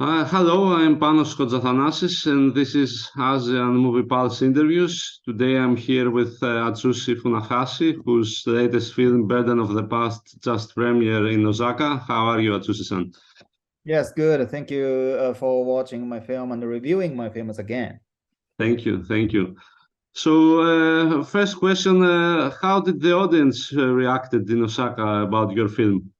Hello, I'm Panos Kotzathanasis, and this is ASEAN Movie Pulse Interviews. Today I'm here with Atsushi Funahashi, whose latest film, Burden of the Past, just premiered in Osaka. How are you, Atsushi-san? Yes, good. Thank you for watching my film and reviewing my films again. Thank you, thank you. So, first question, how did the audience reacted in Osaka about your film?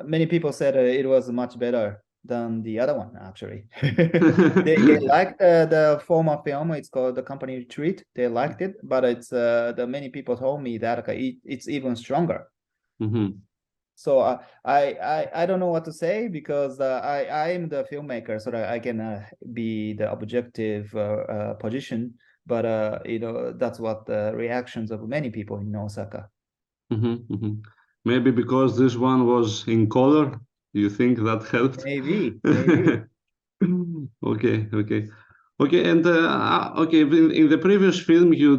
Many people said it was much better than the other one, actually. They liked the former film. It's called The Company Retreat. They liked it, but the many people told me that it's even stronger. Mhm. So I don't know what to say because I am the filmmaker, so that I can be the objective position. But that's what the reactions of many people in Osaka. Mhm, mhm. Maybe because this one was in color, you think that helped? Maybe. Okay, okay, okay. And okay, in the previous film, you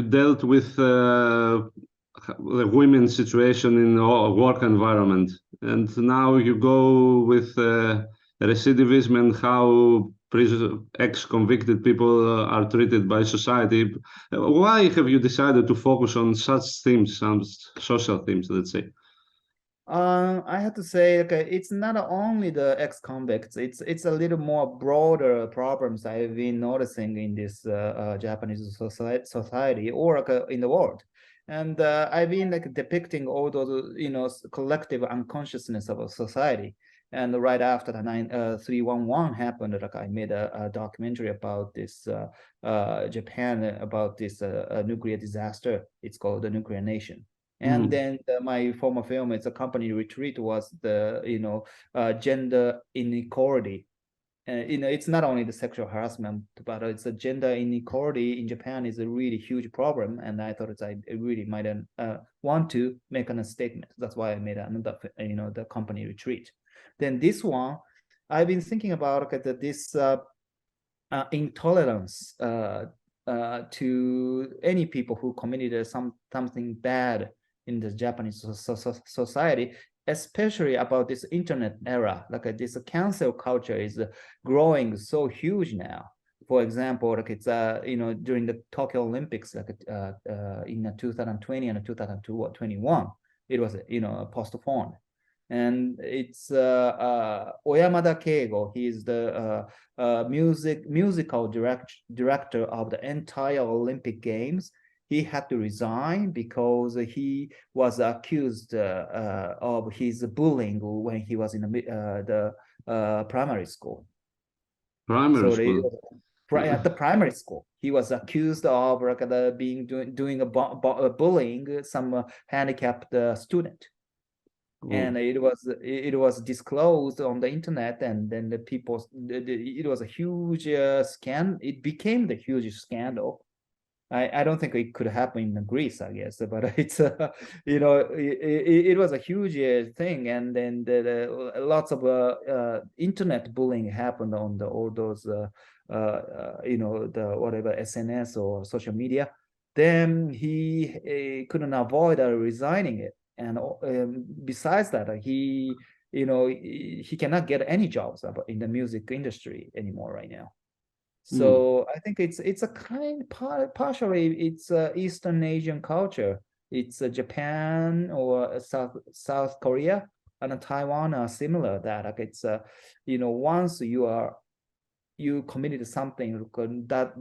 dealt with the women's situation in a work environment, and now you go with recidivism and how ex-convicted people are treated by society. Why have you decided to focus on such themes, some social themes, let's say? I have to say, okay, it's not only the ex-convicts. It's a little more broader problems I've been noticing in this Japanese society or in the world, and I've been like depicting all those collective unconsciousness of a society. And right after the 311 happened, like I made a documentary about this Japan about this nuclear disaster. It's called the Nuclear Nation. And Mm, then my former film, it's a company retreat, was the gender inequality. It's not only the sexual harassment, but it's a gender inequality in Japan is a really huge problem. And I thought I really might want to make a statement. That's why I made another, the company retreat. Then this one, I've been thinking about this intolerance to any people who committed something bad in the Japanese society, especially about this internet era. Like this cancel culture is growing so huge now. For example, like it's during the Tokyo Olympics, like in 2020 and 2021, it was postponed, and it's Oyamada Keigo. He's the musical director of the entire Olympic Games. He had to resign because he was accused of his bullying when he was in the primary school. primary So school. at the primary school, he was accused of like, doing a bullying some handicapped student, Oh, and it was disclosed on the internet, and then the people it was a huge it became the huge scandal. I don't think it could happen in Greece, I guess, but it's it was a huge thing, and then lots of internet bullying happened on all those the whatever SNS or social media. Then he couldn't avoid resigning it, and besides that, he cannot get any jobs in the music industry anymore right now. mm, So I think it's a partially it's Eastern Asian culture. It's Japan or South Korea and Taiwan are similar. That like it's once you committed something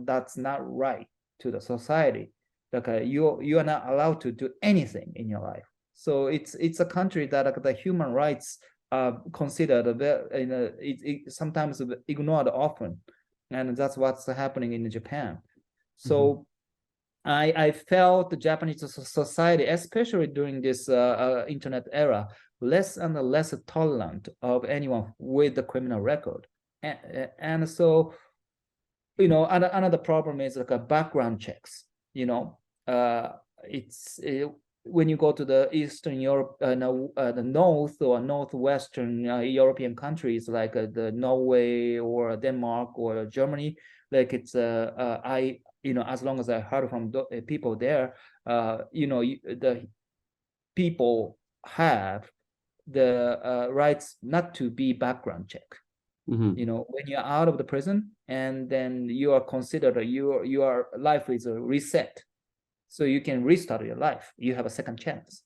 that's not right to the society, like you are not allowed to do anything in your life. So it's a country that like the human rights are considered it sometimes ignored often, and that's what's happening in Japan. mhm, So I felt the Japanese society, especially during this internet era, less and less tolerant of anyone with a criminal record. And so, another problem is like a background checks. You know, it's when you go to the Eastern Europe, no, the North or Northwestern European countries like the Norway or Denmark or Germany, like it's as long as I heard from people there, the people have the rights not to be background check. Mm-hmm. You know, when you're out of the prison and then you are considered your life is reset, so you can restart your life. You have a second chance.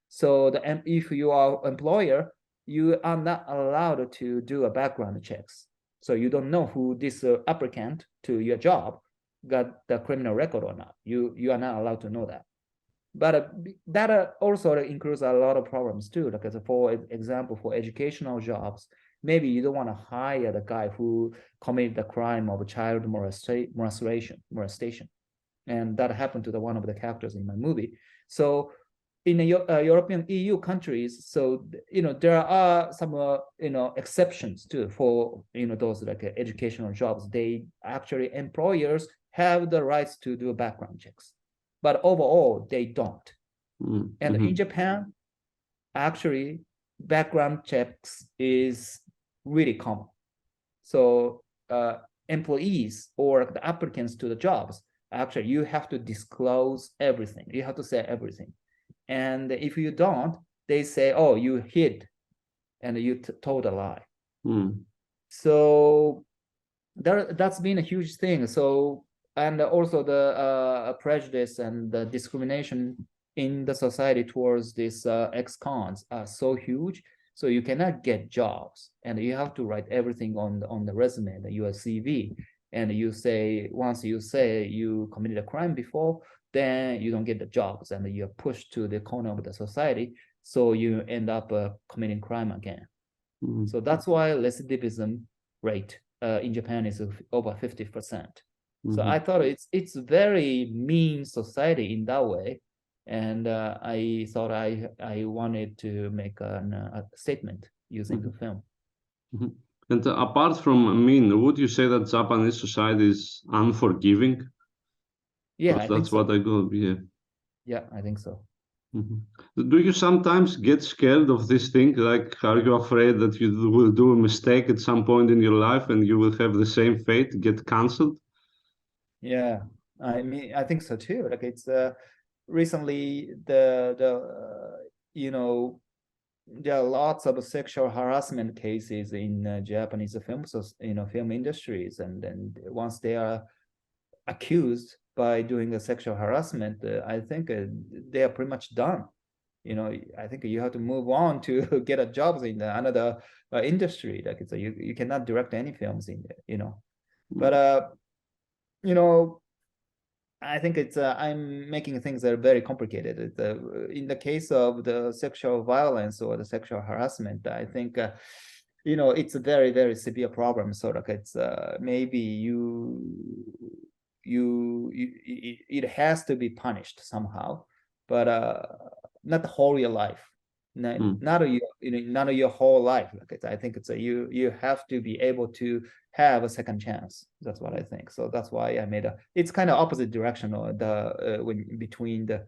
So if you are employer, you are not allowed to do a background checks. So you don't know who this applicant to your job got the criminal record or not. You are not allowed to know that. But that also includes a lot of problems too. Like, for example, for educational jobs, maybe you don't want to hire the guy who committed the crime of child molestation, and that happened to one of the characters in my movie. So in the European EU countries, so there are some exceptions too for those like educational jobs. They actually, employers have the rights to do background checks, but overall they don't. Mm-hmm. And in Japan, actually, background checks is really common. So employees or the applicants to the jobs, actually, you have to disclose everything. You have to say everything. And if you don't, they say, oh, you hid and you told a lie. Mm. So that's been a huge thing. So, and also the prejudice and the discrimination in the society towards these ex-cons are so huge. So you cannot get jobs, and you have to write everything on the resume, your CV. And you say, once you say you committed a crime before, then you don't get the jobs, and you're pushed to the corner of the society. So you end up committing crime again. Mm-hmm. So that's why recidivism rate in Japan is over 50%. Mm-hmm. So I thought it's very mean society in that way, and I thought I wanted to make a statement using the film. Mm-hmm. And apart from mean, would you say that Japanese society is unforgiving? Yeah, Because I think that's so. what I got. Yeah. Yeah, I think so. Mm-hmm. Do you sometimes get scared of this thing? Like, are you afraid that you will do a mistake at some point in your life and you will have the same fate, get cancelled? Yeah, I mean, I think so too. Like, it's recently there are lots of sexual harassment cases in Japanese film, so film industries, and then once they are accused by doing a sexual harassment, I think they are pretty much done. I think you have to move on to get a jobs in another industry. Like, it's you cannot direct any films in there. But I think it's I'm making things that are very complicated. In the case of the sexual violence or the sexual harassment, I think it's a very, very severe problem. So like, it's maybe it has to be punished somehow, but not the whole your life. Not your whole life. Like, I think it's you have to be able to have a second chance. That's what I think. So that's why I made it's kind of opposite direction, or when between the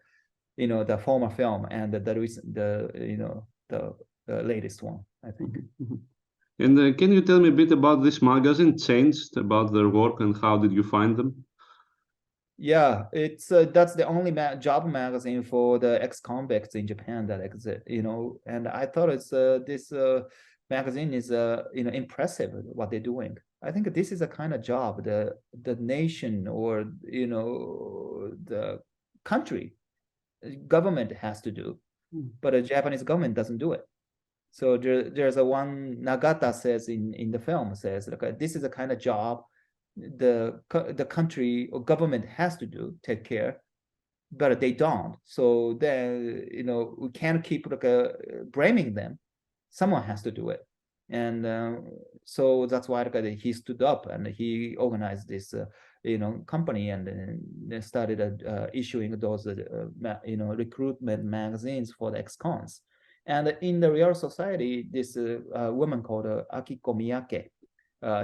former film and the recent the latest one, I think. Mm-hmm. And can you tell me a bit about this magazine, Changed, about their work and how did you find them? Yeah, it's that's the only job magazine for the ex-convicts in Japan that exist, and I thought it's this magazine is impressive what they're doing. I think this is a kind of job the nation, or the country government has to do, but the Japanese government doesn't do it. So there's a one Nagata says in the film, says, like, this is a kind of job the country or government has to do, take care, but they don't. So then we can't keep like blaming them. Someone has to do it, and so that's why like, he stood up and he organized this company, and then started issuing those recruitment magazines for the ex-cons. And in the real society, this woman called Akiko Miyake,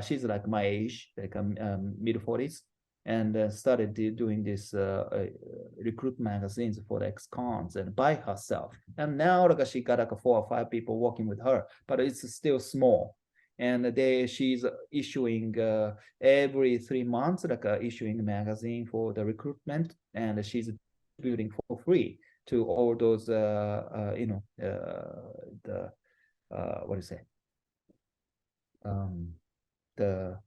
she's like my age, like mid-40s, and started doing this recruit magazines for the ex-cons and by herself. And now like she got like 4 or 5 people working with her, but it's still small. And she's issuing every 3 months, like issuing a magazine for the recruitment, and she's distributing for free to all those the what do you say? The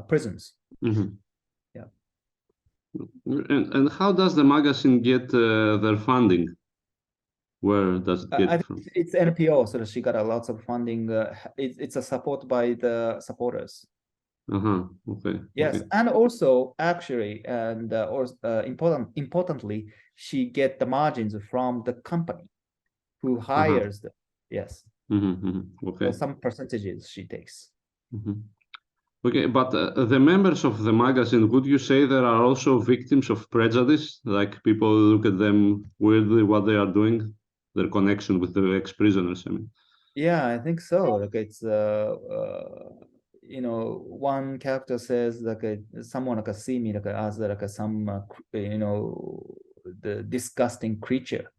prisons. Mhm. Yeah. And how does the magazine get their funding? Where does it I get think from? it's NPO, so she got a lots of funding. It's a support by the supporters. Uh-huh. Okay. Yes, Okay. and also actually, and importantly, she get the margins from the company who Uh-huh. hires them. Yes, so Okay. some percentages she takes. Mhm. Okay, but the members of the magazine, would you say there are also victims of prejudice? Like people look at them weirdly, what they are doing, their connection with the ex-prisoners, I mean. Yeah, I think so. Like it's one character says like someone like see me like as like some the disgusting creature,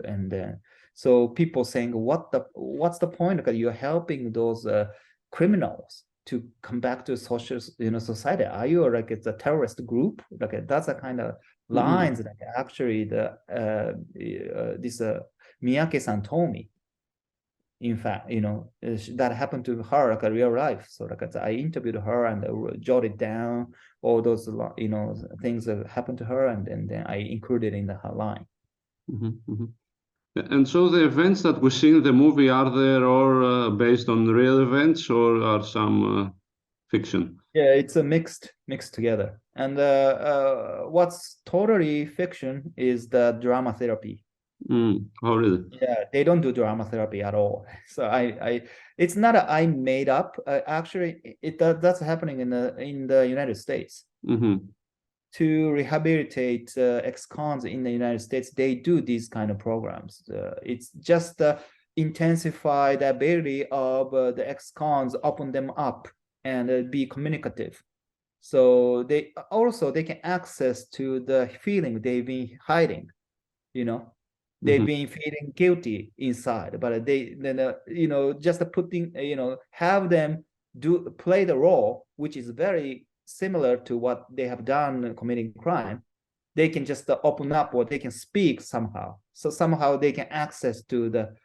and so people saying what's the point? Like you're helping those criminals to come back to social society. Are you like it's a terrorist group? Like that's a kind of Mhm. lines that actually the this Miyake-san told me. In fact, that happened to her like a real life. So like I interviewed her and jotted down all those things that happened to her, and then I included in her line. Mhm. Mhm. And so the events that we see in the movie, are they all based on real events or are some fiction? Yeah, it's a mixed together. And what's totally fiction is the drama therapy. Oh, really? Yeah, they don't do drama therapy at all. So it's not a I made up. Actually, that's happening in the United States. Mm-hmm. To rehabilitate ex-cons in the United States, they do these kind of programs. It's just intensify the ability of the ex-cons, open them up and be communicative. So they can access to the feeling they've been hiding, you know. They've Mm-hmm. been feeling guilty inside, but they then just putting have them do play the role, which is very similar to what they have done committing crime. They can just open up or they can speak somehow. So somehow they can access to the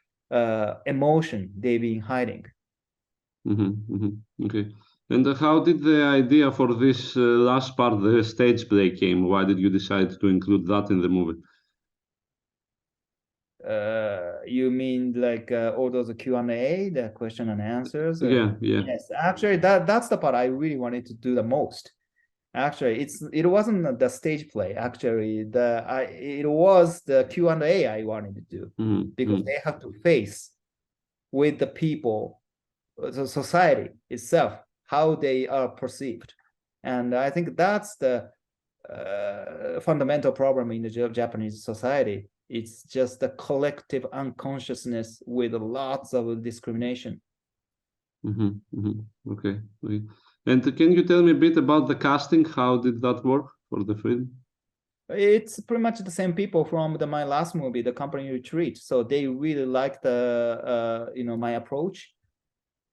emotion they've been hiding. Mm-hmm. Mm-hmm. Okay. And how did the idea for this last part, the stage play, came? Why did you decide to include that in the movie? You mean like all those Q&A, the question and answers? Yeah, yeah. Yes, actually, that's the part I really wanted to do the most. Actually, it wasn't the stage play. Actually, it was the Q&A I wanted to do, because Mm-hmm. they have to face with the people, the society itself, how they are perceived, and I think that's the fundamental problem in the Japanese society. It's just the collective unconsciousness with lots of discrimination. Mm-hmm. Mm-hmm. Okay. Okay. And can you tell me a bit about the casting? How did that work for the film? It's pretty much the same people from my last movie, The Company Retreat. So they really like the my approach.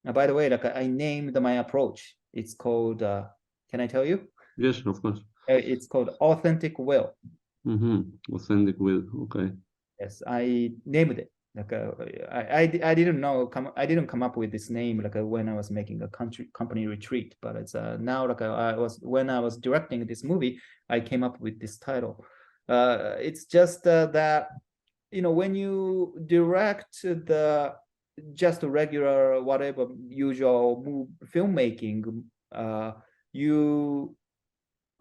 By the way, like I named my approach. It's called. Can I tell you? Yes, of course. It's called Authentic Will. Mm-hmm. Authentic will. Okay. Yes, I named it. Like I didn't know I didn't come up with this name like when I was making a company retreat, but it's now like I was when I was directing this movie, I came up with this title. It's just that when you direct the just regular whatever usual filmmaking, you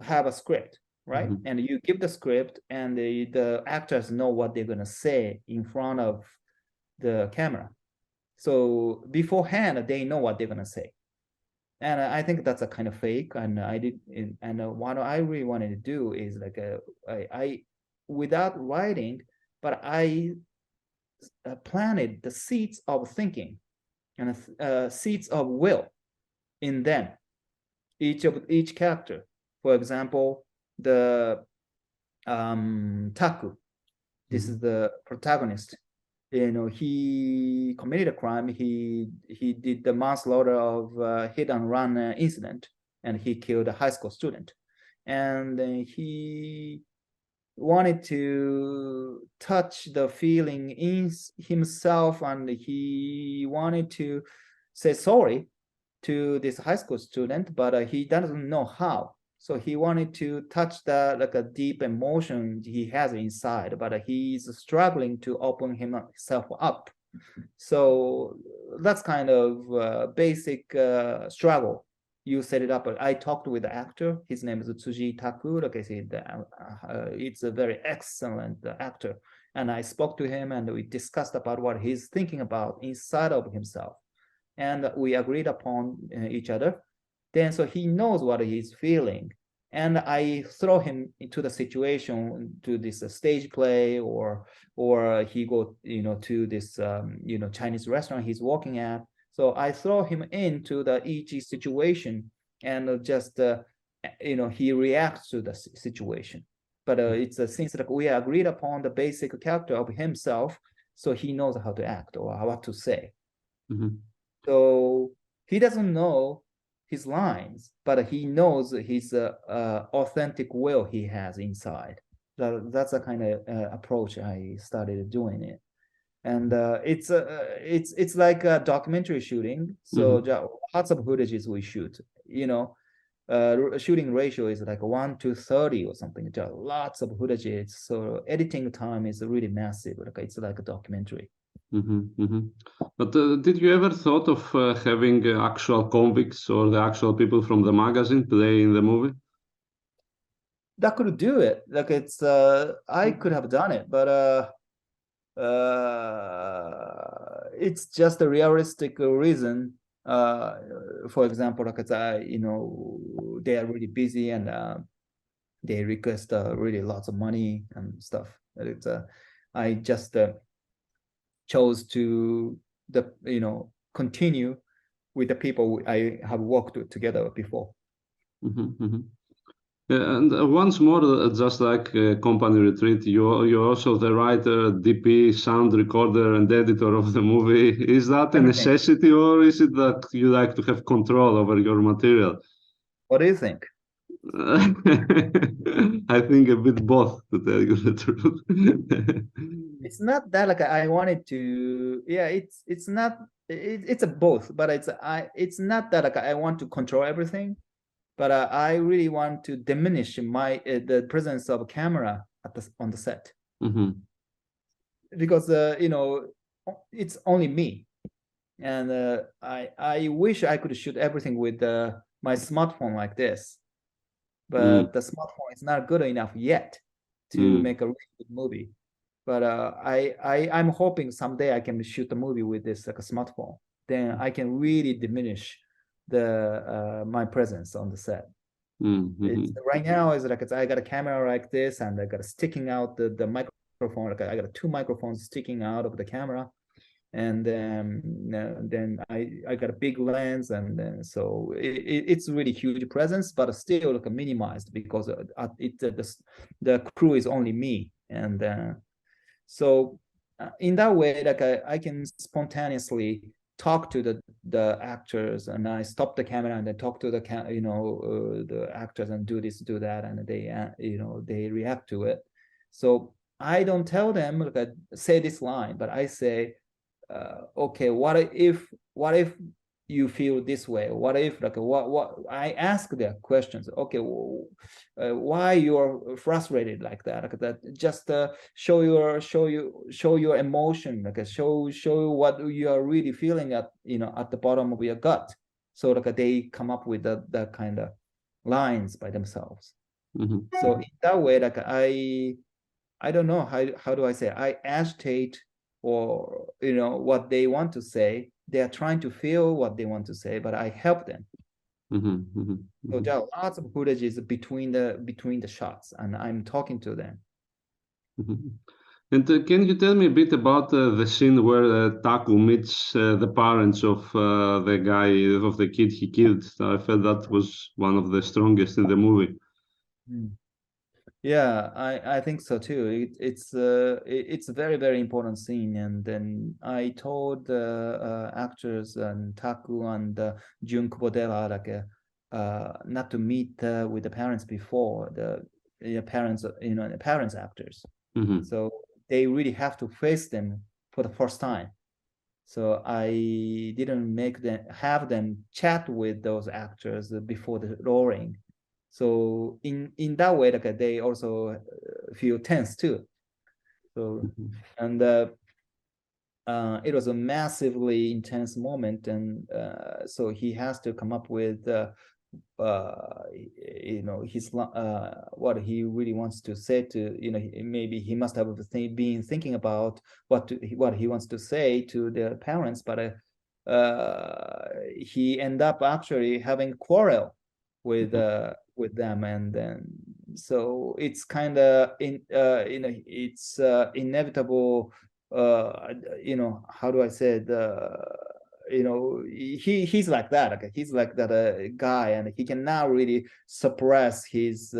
have a script, right? Mm-hmm. And you give the script, and the actors know what they're gonna say in front of the camera. So beforehand, they know what they're gonna say. And I think that's a kind of fake. And what I really wanted to do is like I without writing, but I planted the seeds of thinking and seeds of will in them. Each character. For example, the Taku. This Mm-hmm. is the protagonist. He committed a crime. He did the manslaughter of hit and run incident, and he killed a high school student. And then he wanted to touch the feeling in himself, and he wanted to say sorry to this high school student, but he doesn't know how. So he wanted to touch the like a deep emotion he has inside, but he's struggling to open himself up. So that's kind of basic struggle. You set it up. I talked with the actor. His name is Tsuji Taku. Like I said, it's a very excellent actor. And I spoke to him, and we discussed about what he's thinking about inside of himself. And we agreed upon each other. Then so he knows what he's feeling. And I throw him into the situation, to this stage play, or he go to this Chinese restaurant he's working at. So I throw him into the each situation, and just he reacts to the situation. But it's since like we agreed upon the basic character of himself, so he knows how to act or what to say. Mm-hmm. So he doesn't know his lines, but he knows his authentic will he has inside. That's a kind of approach I started doing it. And it's like a documentary shooting. So lots of footages we shoot. Shooting ratio is like 1:30 or something. Just lots of footages. So editing time is really massive. Like it's like a documentary. But did you ever thought of having actual convicts or the actual people from the magazine play in the movie? That could do it. Like it's I could have done it, but it's just a realistic reason. For example, like they are really busy, and they request really lots of money and stuff. It's I just chose to continue with the people I have worked together before. And once more, just like Company Retreat, you're also the writer, DP, sound recorder, and editor of the movie. Is that a necessity, or is it that you like to have control over your material? What do you think? I think a bit both, to tell you the truth. It's not that like I wanted to. Yeah, it's not. It's a both, but it's not that like I want to control everything. But I really want to diminish the presence of a camera on the set, because it's only me, and I wish I could shoot everything with my smartphone like this, but the smartphone is not good enough yet to make a really good movie. But I'm hoping someday I can shoot a movie with this like a smartphone. Then I can really diminish my presence on the set. Right now is like I got a camera like this, and I got sticking out the microphone. Like I got 2 microphones sticking out of the camera, and then I got a big lens, and then so it's really huge presence, but still like minimized, because the crew is only me, and so in that way, like I can spontaneously talk to the actors, and I stop the camera and then talk to the actors and do this, do that, and they react to it. So I don't tell them like I say this line, but I say, okay, what if you feel this way? What if like what I ask the questions? Okay, why you're frustrated like that? Like that, just show your emotion, like show what you are really feeling at the bottom of your gut. So like they come up with that kind of lines by themselves. So in that way, like I don't know how do I say, I agitate, or what they want to say. They are trying to feel what they want to say, but I help them. So there are lots of footages between the shots, and I'm talking to them. And can you tell me a bit about the scene where Taku meets the parents of the kid he killed? I felt that was one of the strongest in the movie. Yeah, I think so too. It's a very, very important scene, and then I told the actors and Taku and Jun Kubodera like not to meet with the parents before. parents, the parents actors. Mhm. So they really have to face them for the first time. So I didn't have them chat with those actors before the roaring. So in that way, like they also feel tense too. So Mhm. and it was a massively intense moment, and so he has to come up with his what he really wants to say to maybe he must have been thinking about what he wants to say to the parents, but he end up actually having quarrel with them, and then so it's kind of it's inevitable. How do I say it? He's like that. Okay? He's like that guy, and he can now really suppress his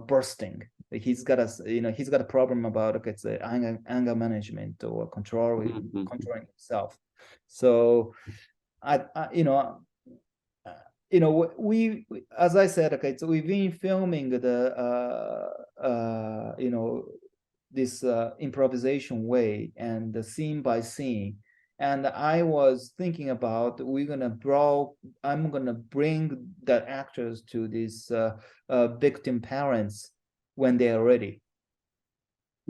bursting. He's got a problem about it's anger management or controlling himself. So we as I said, okay, so we've been filming this improvisation way and the scene by scene. And I was thinking about I'm gonna bring the actors to these victim parents when they are ready.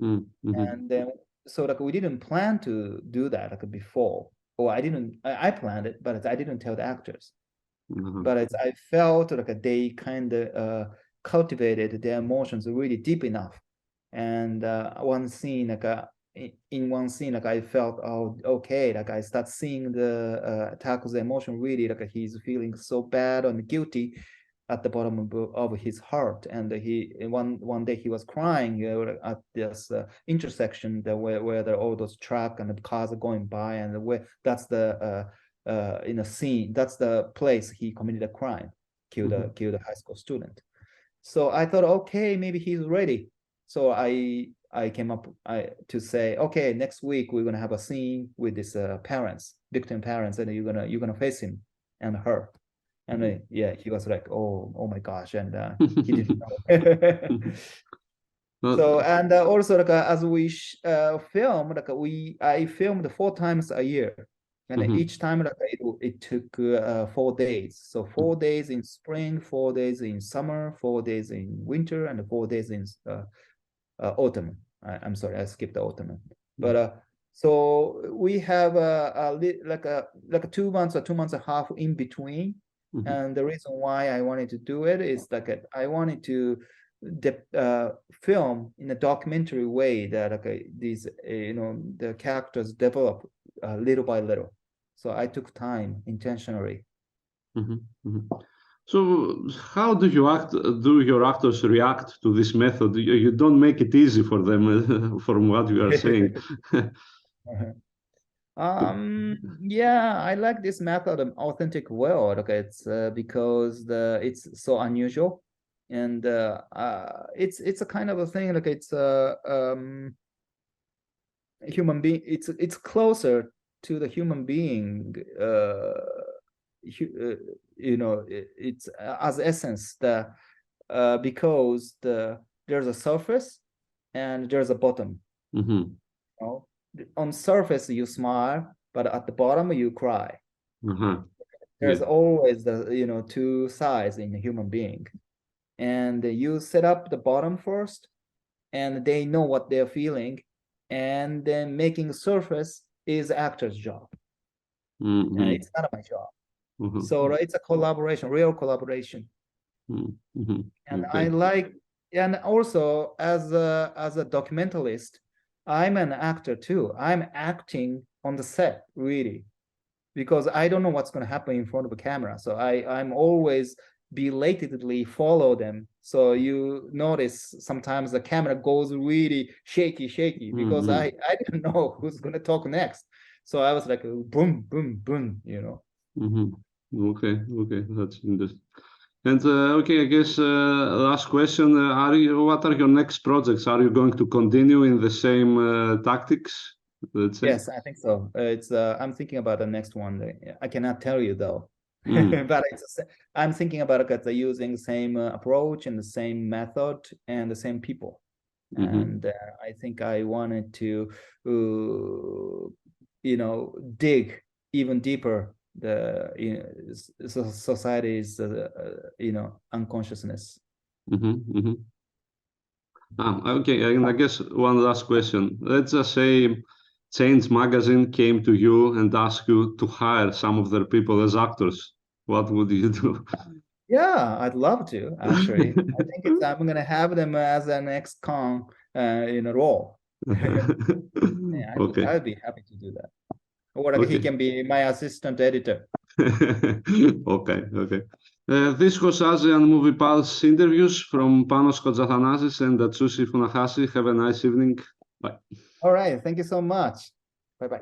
Mm-hmm. And then so like we didn't plan to do that like before, or I planned it, but I didn't tell the actors. Uh-huh. But I felt like they kind of cultivated their emotions really deep enough. And one scene, in one scene, like I felt, oh, okay, like I start seeing the Tako's emotion really, like he's feeling so bad and guilty at the bottom of his heart. And one day he was crying at this intersection where all those trucks and the cars are going by, and where that's the in a scene, that's the place he committed a crime, killed a high school student. So I thought, okay, maybe he's ready. So I came up to say, okay, next week we're gonna have a scene with these victim parents, and you're gonna face him and her. And yeah, he was like, oh my gosh, and he didn't know. So and also like as we film, like I filmed 4 times a year, and each time like it took 4 days. So 4 days in spring, 4 days in summer, 4 days in winter, and 4 days in autumn. I'm sorry, I skipped the autumn. But so we have like a 2 months or 2 months and a half in between. And the reason why I wanted to do it is like I wanted to film in a documentary way that these the characters develop little by little. So I took time intentionally. So how do your actors react to this method? You don't make it easy for them from what you are saying. Yeah, I like this method of authentic world. Okay, it's because it's so unusual, and it's a kind of a thing like it's a human being. It's closer to the human being. It's as essence because there's a surface and there's a bottom. On surface you smile, but at the bottom you cry. There's always the two sides in a human being, and you set up the bottom first, and they know what they're feeling, and then making surface is actor's job. It's not my job. So it's a collaboration, real collaboration. And I like, and also as a documentalist, I'm an actor too. I'm acting on the set, really, because I don't know what's going to happen in front of a camera. So I'm always belatedly follow them. So you notice sometimes the camera goes really shaky because I didn't know who's going to talk next. So I was like, boom, boom, boom, Okay, that's interesting. And okay, I guess last question: what are your next projects? Are you going to continue in the same tactics? Let's say. Yes, I think so. I'm thinking about the next one. I cannot tell you though. But I'm thinking about using same approach and the same method and the same people. And I think I wanted to, dig even deeper the society's, unconsciousness. Okay, and I guess one last question. Let's just say Change Magazine came to you and asked you to hire some of their people as actors. What would you do? Yeah, I'd love to, actually. I think I'm going to have them as an ex-con role. Yeah, Okay. I would be happy to do that. Or he Okay. can be my assistant editor. Okay. This was ASEAN Movie Pulse interviews from Panos Kotzathanasis and Atsushi Funahashi. Have a nice evening. Bye. All right. Thank you so much. Bye-bye.